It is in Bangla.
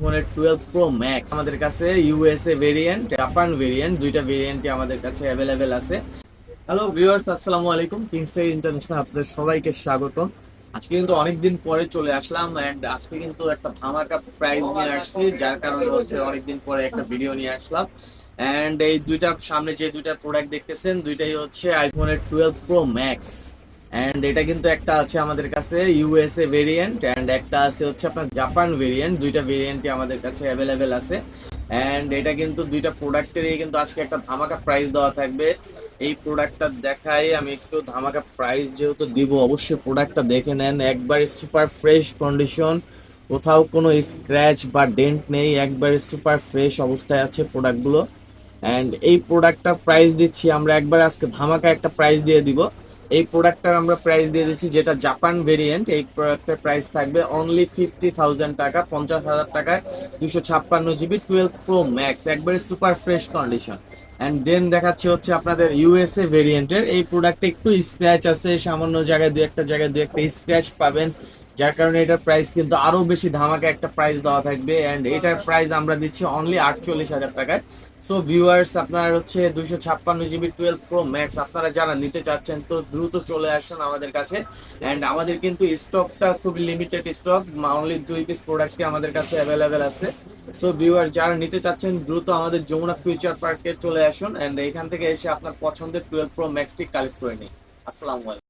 আইফোনের 12 প্রো ম্যাক্স আমাদের কাছে ইউএসএ ভেরিয়েন্ট, জাপান ভেরিয়েন্ট, দুইটা ভেরিয়েন্টই আমাদের কাছে অ্যাভেলেবেল আছে। হ্যালো ভিউয়ার্স, আসসালামু আলাইকুম। কিংস্টার ইন্টারন্যাশনাল আপনাদের সবাইকে স্বাগত। আজকে কিন্তু অনেকদিন পরে চলে আসলাম এন্ড আজকে কিন্তু একটা ধামাকা প্রাইস নিয়ে আসছি, যার কারণে হচ্ছে অনেকদিন পরে একটা ভিডিও নিয়ে আসলাম। এন্ড এই দুইটা সামনে যে দুইটা প্রোডাক্ট দেখতেছেন, দুইটাই হচ্ছে আইফোনের 12 প্রো ম্যাক্স। এন্ড এটা কিন্তু একটা আছে আমাদের কাছে ইউএসএ ভেরিয়েন্ট এন্ড একটা আছে হচ্ছে আপনার জাপান ভেরিয়েন্ট, দুইটা ভেরিয়েন্টই আমাদের কাছে অ্যাভেলেবেল আছে। এন্ড এটা কিন্তু দুইটা প্রোডাক্টেরই কিন্তু আজকে একটা ধামাকা প্রাইস দেওয়া থাকবে। এই প্রোডাক্টটা দেখাই আমি একটু, ধামাকা প্রাইস যেহেতু দিব অবশ্যই প্রোডাক্টটা দেখে নেন। একবারে সুপার ফ্রেশ কন্ডিশন, কোথাও কোনো স্ক্র্যাচ বা ডেন্ট নেই, একবারে সুপার ফ্রেশ অবস্থায় আছে প্রোডাক্টগুলো। অ্যান্ড এই প্রোডাক্টটার প্রাইস দিচ্ছি আমরা একবার আজকে ধামাকা একটা প্রাইস দিয়ে দিব। এই প্রোডাক্টটার আমরা প্রাইস দিয়ে দিচ্ছি, যেটা জাপান ভেরিয়েন্ট, এই প্রোডাক্টের প্রাইস থাকবে অনলি 50,000 টাকা, 50,000 টাকায় 256 জিবি 12 প্রো ম্যাক্স, একবারে super fresh condition. And then দেখাচ্ছি হচ্ছে আপনাদের ইউএসএ ভেরিয়েন্টের এই প্রোডাক্টে একটু স্ক্র্যাচ আছে, সামান্য জায়গায় দু একটা স্ক্র্যাচ পাবেন, যার কারণে এটার প্রাইস কিন্তু আরো বেশি ধামাকা একটা প্রাইস দেওয়া থাকবে। এন্ড এটার প্রাইস আমরা দিচ্ছি অনলি 48,000 টাকায়। সো ভিউয়ার্স, আপনার হচ্ছে 256 জিবি 12 প্রো ম্যাক্স আপনারা যারা নিতে চাচ্ছেন তো দ্রুত চলে আসুন আমাদের কাছে। এন্ড আমাদের কিন্তু স্টকটা খুব লিমিটেড স্টক, অনলি 2 পিস প্রোডাক্টই আমাদের কাছে অ্যাভেলেবেল আছে। সো ভিউয়ার যারা নিতে চাচ্ছেন দ্রুত আমাদের যমুনা ফিউচার পার্কে চলে আসুন এন্ড এখান থেকে এসে আপনার পছন্দের 12 প্রো ম্যাক্সটি কালেক্ট করে নিন। আসসালামু আলাইকুম।